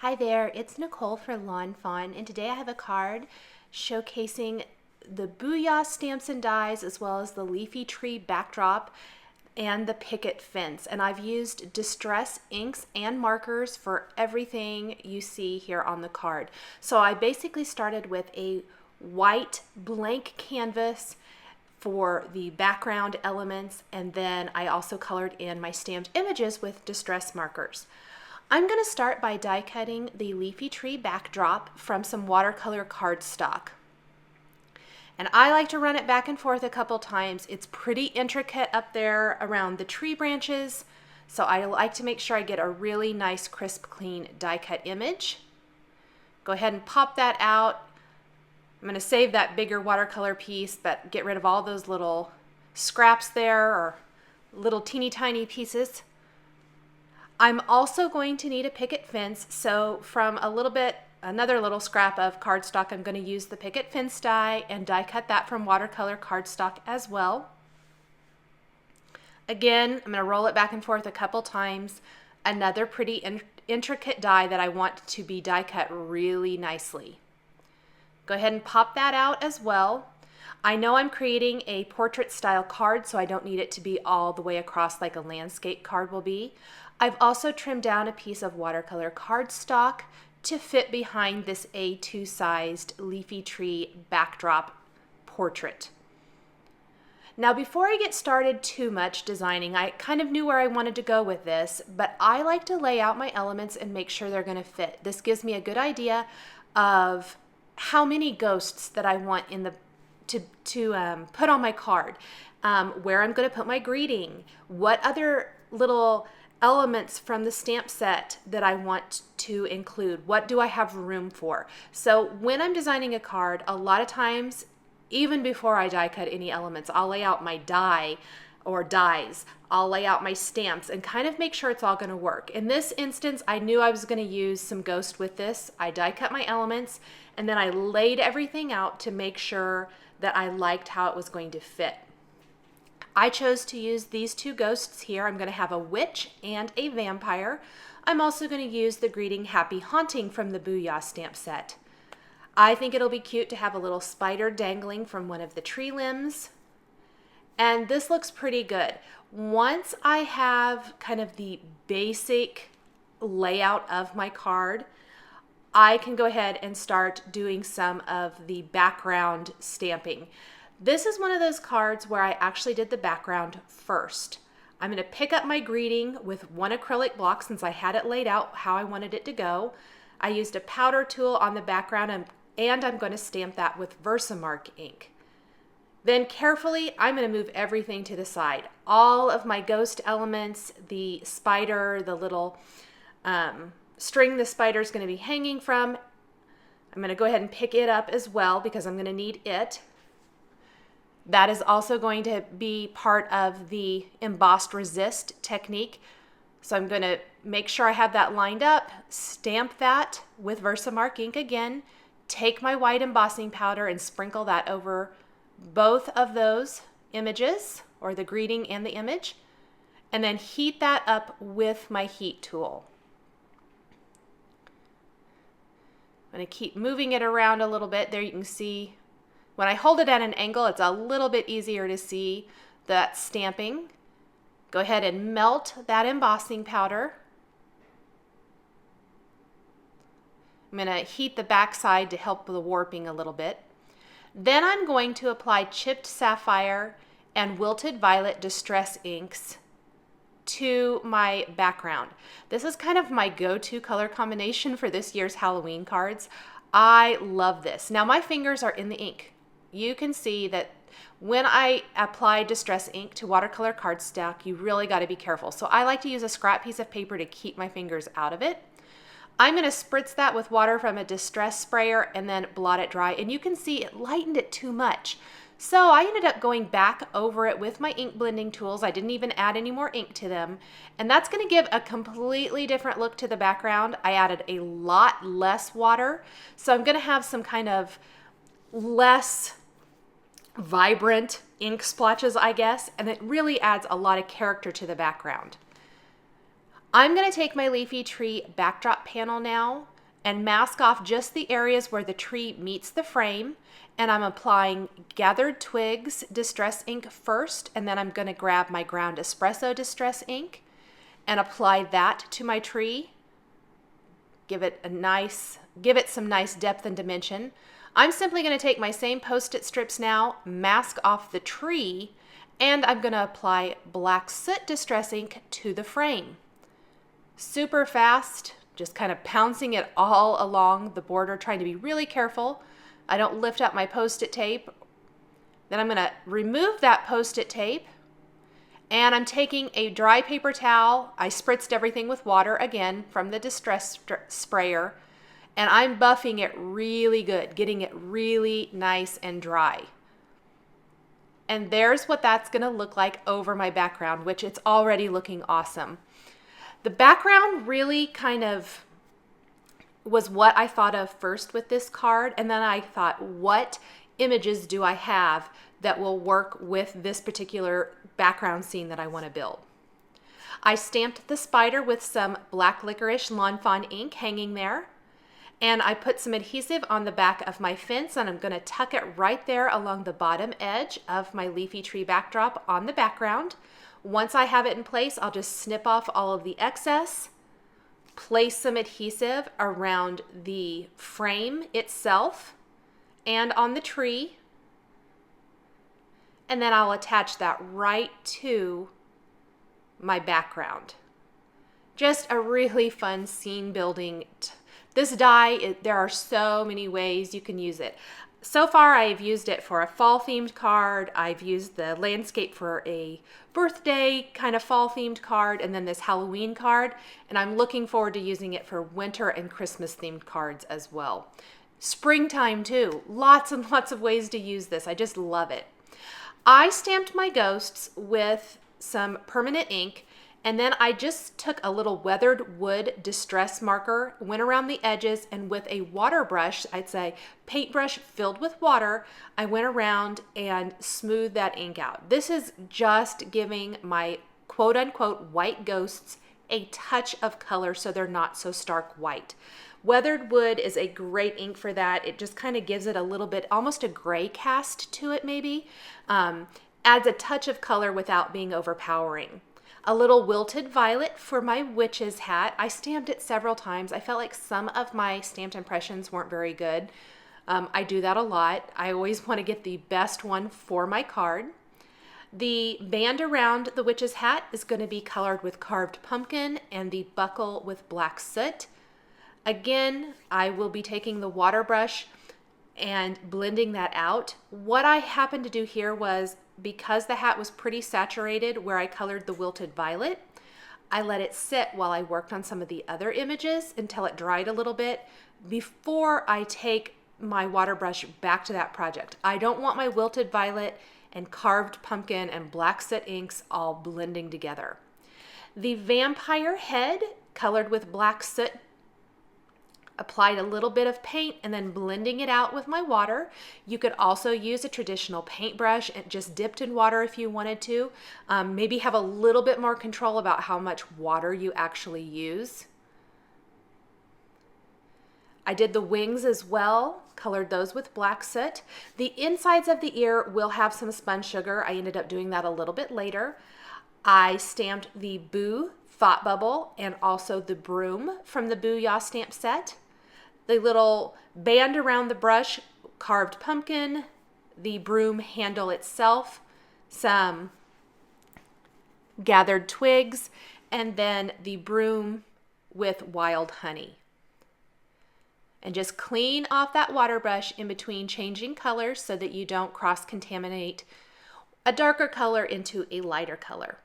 Hi there, it's Nicole for Lawn Fawn, and today I have a card showcasing the Booyah stamps and dies as well as the leafy tree backdrop and the picket fence. And I've used distress inks and markers for everything you see here on the card. So I basically started with a white blank canvas for the background elements, and then I also colored in my stamped images with distress markers. I'm going to start by die cutting the leafy tree backdrop from some watercolor cardstock. And I like to run it back and forth a couple times. It's pretty intricate up there around the tree branches, so I like to make sure I get a really nice, crisp, clean die cut image. Go ahead and pop that out. I'm going to save that bigger watercolor piece, but get rid of all those little scraps there or little teeny tiny pieces. I'm also going to need a picket fence, so from another little scrap of cardstock, I'm going to use the picket fence die and die cut that from watercolor cardstock as well. Again, I'm going to roll it back and forth a couple times. Another pretty intricate die that I want to be die cut really nicely. Go ahead and pop that out as well. I know I'm creating a portrait style card, so I don't need it to be all the way across like a landscape card will be. I've also trimmed down a piece of watercolor cardstock to fit behind this A2 sized leafy tree backdrop portrait. Now, before I get started too much designing, I kind of knew where I wanted to go with this, but I like to lay out my elements and make sure they're going to fit. This gives me a good idea of how many ghosts that I want in the to put on my card, where I'm going to put my greeting, what other little elements from the stamp set that I want to include, what do I have room for. So when I'm designing a card, a lot of times, even before I die cut any elements, I'll lay out my die or dies, I'll lay out my stamps and kind of make sure it's all going to work. In this instance, I knew I was going to use some ghost with this. I die cut my elements and then I laid everything out to make sure that I liked how it was going to fit. I chose to use these two ghosts here. I'm going to have a witch and a vampire. I'm also going to use the greeting Happy Haunting from the Booyah stamp set. I think it'll be cute to have a little spider dangling from one of the tree limbs. And this looks pretty good. Once I have kind of the basic layout of my card, I can go ahead and start doing some of the background stamping. This is one of those cards where I actually did the background first. I'm going to pick up my greeting with one acrylic block since I had it laid out how I wanted it to go. I used a powder tool on the background and I'm going to stamp that with Versamark ink. Then carefully, I'm going to move everything to the side. All of my ghost elements, the spider, the little string the spider is going to be hanging from, I'm going to go ahead and pick it up as well because I'm going to need it. That is also going to be part of the embossed resist technique. So I'm going to make sure I have that lined up, stamp that with Versamark ink again, take my white embossing powder and sprinkle that over both of those images, or the greeting and the image, and then heat that up with my heat tool. I'm going to keep moving it around a little bit. There you can see when I hold it at an angle, it's a little bit easier to see that stamping. Go ahead and melt that embossing powder. I'm going to heat the back side to help with the warping a little bit. Then I'm going to apply chipped sapphire and wilted violet distress inks to my background. This is kind of my go-to color combination for this year's Halloween cards. I love this. Now my fingers are in the ink. You can see that when I apply distress ink to watercolor cardstock, you really got to be careful. So I like to use a scrap piece of paper to keep my fingers out of it. I'm going to spritz that with water from a distress sprayer and then blot it dry. And you can see it lightened it too much. So I ended up going back over it with my ink blending tools. I didn't even add any more ink to them. And that's going to give a completely different look to the background. I added a lot less water. So I'm going to have some kind of less vibrant ink splotches, I guess. And it really adds a lot of character to the background. I'm going to take my leafy tree backdrop panel now and mask off just the areas where the tree meets the frame, and I'm applying Gathered Twigs Distress ink first, and then I'm going to grab my Ground Espresso Distress ink and apply that to my tree. Give it some nice depth and dimension. I'm simply going to take my same Post-it strips now, mask off the tree, and I'm going to apply Black Soot Distress ink to the frame. Super fast, just kind of pouncing it all along the border, trying to be really careful I don't lift up my Post-it tape. Then I'm going to remove that Post-it tape, and I'm taking a dry paper towel. I spritzed everything with water again from the distress sprayer, and I'm buffing it really good, getting it really nice and dry. And there's what that's going to look like over my background, which it's already looking awesome. The background really kind of was what I thought of first with this card, and then I thought, what images do I have that will work with this particular background scene that I want to build? I stamped the spider with some black licorice Lawn Fawn ink hanging there, and I put some adhesive on the back of my fence, and I'm going to tuck it right there along the bottom edge of my leafy tree backdrop on the background. Once I have it in place, I'll just snip off all of the excess, place some adhesive around the frame itself and on the tree, and then I'll attach that right to my background. Just a really fun scene building. This die, there are so many ways you can use it. So far, I've used it for a fall-themed card. I've used the landscape for a birthday kind of fall-themed card, and then this Halloween card. And I'm looking forward to using it for winter and Christmas-themed cards as well. Springtime, too. Lots and lots of ways to use this. I just love it. I stamped my ghosts with some permanent ink, and then I just took a little weathered wood distress marker, went around the edges, and with a water brush, I'd say paintbrush filled with water, I went around and smoothed that ink out. This is just giving my quote-unquote white ghosts a touch of color so they're not so stark white. Weathered wood is a great ink for that. It just kind of gives it a little bit, almost a gray cast to it maybe. Adds a touch of color without being overpowering. A little wilted violet for my witch's hat. I stamped it several times. I felt like some of my stamped impressions weren't very good. I do that a lot. I always want to get the best one for my card. The band around the witch's hat is going to be colored with carved pumpkin, and the buckle with black soot. Again, I will be taking the water brush and blending that out. What I happened to do here was, because the hat was pretty saturated where I colored the wilted violet, I let it sit while I worked on some of the other images until it dried a little bit before I take my water brush back to that project. I don't want my wilted violet and carved pumpkin and black soot inks all blending together. The vampire head colored with black soot, applied a little bit of paint and then blending it out with my water. You could also use a traditional paintbrush and just dipped in water if you wanted to. Maybe have a little bit more control about how much water you actually use. I did the wings as well, colored those with black soot. The insides of the ear will have some spun sugar. I ended up doing that a little bit later. I stamped the Boo Thought Bubble and also the broom from the Booyah stamp set. The little band around the brush, carved pumpkin, the broom handle itself, some gathered twigs, and then the broom with wild honey. And just clean off that water brush in between changing colors so that you don't cross-contaminate a darker color into a lighter color.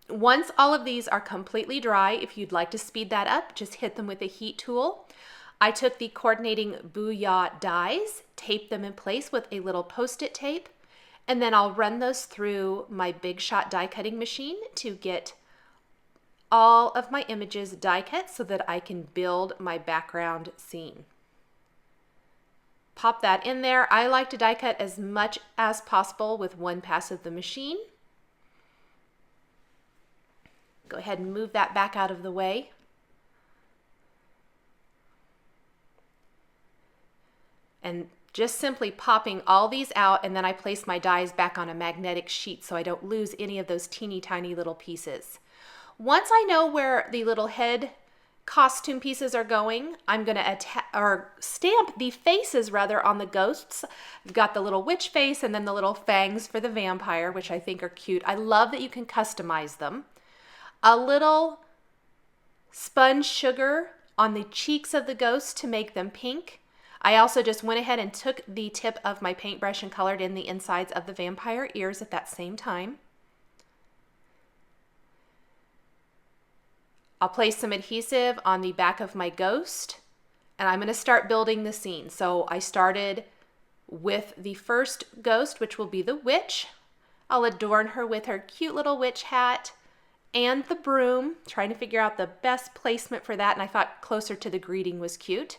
Once all of these are completely dry, if you'd like to speed that up, just hit them with a heat tool. I took the coordinating Booyah dies, taped them in place with a little Post-it tape, and then I'll run those through my Big Shot die cutting machine to get all of my images die cut so that I can build my background scene. Pop that in there. I like to die cut as much as possible with one pass of the machine. Go ahead and move that back out of the way. And just simply popping all these out, and then I place my dies back on a magnetic sheet so I don't lose any of those teeny tiny little pieces. Once I know where the little head costume pieces are going, I'm going to stamp the faces rather on the ghosts. I've got the little witch face and then the little fangs for the vampire, which I think are cute. I love that you can customize them. A little sponge sugar on the cheeks of the ghost to make them pink. I also just went ahead and took the tip of my paintbrush and colored in the insides of the vampire ears at that same time. I'll place some adhesive on the back of my ghost, and I'm going to start building the scene. So I started with the first ghost, which will be the witch. I'll adorn her with her cute little witch hat and the broom, trying to figure out the best placement for that, and I thought closer to the greeting was cute.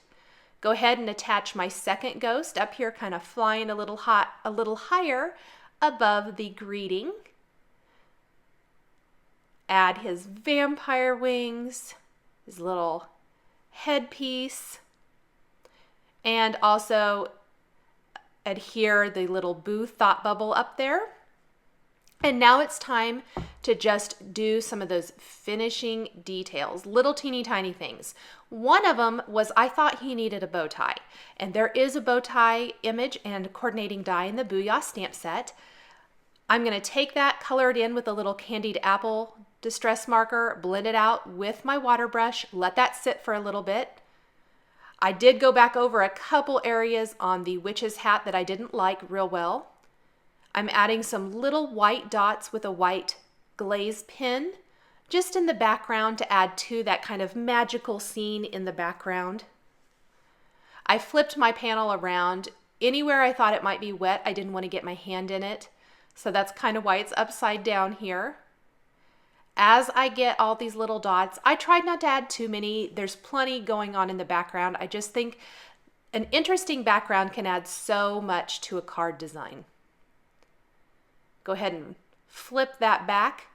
Go ahead and attach my second ghost up here, kind of flying a little higher above the greeting. Add his vampire wings, his little headpiece, and also adhere the little boo thought bubble up there. And now it's time to just do some of those finishing details, little teeny tiny things. One of them was I thought he needed a bow tie, and there is a bow tie image and coordinating die in the Booyah stamp set. I'm going to take that, color it in with a little candied apple distress marker, blend it out with my water brush, let that sit for a little bit. I did go back over a couple areas on the witch's hat that I didn't like real well. I'm adding some little white dots with a white glaze pen just in the background to add to that kind of magical scene in the background. I flipped my panel around. Anywhere I thought it might be wet, I didn't want to get my hand in it. So that's kind of why it's upside down here. As I get all these little dots, I tried not to add too many. There's plenty going on in the background. I just think an interesting background can add so much to a card design. Go ahead and flip that back.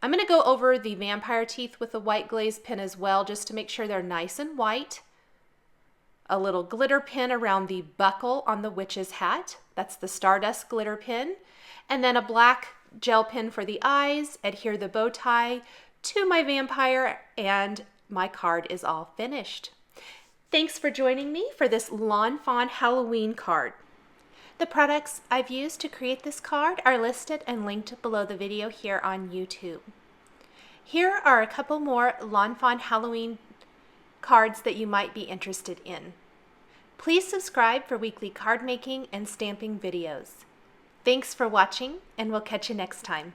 I'm going to go over the vampire teeth with the white glaze pen as well, just to make sure they're nice and white. A little glitter pin around the buckle on the witch's hat. That's the Stardust glitter pin. And then a black gel pen for the eyes. Adhere the bow tie to my vampire, and my card is all finished. Thanks for joining me for this Lawn Fawn Halloween card. The products I've used to create this card are listed and linked below the video here on YouTube. Here are a couple more Lawn Fawn Halloween cards that you might be interested in. Please subscribe for weekly card making and stamping videos. Thanks for watching, and we'll catch you next time.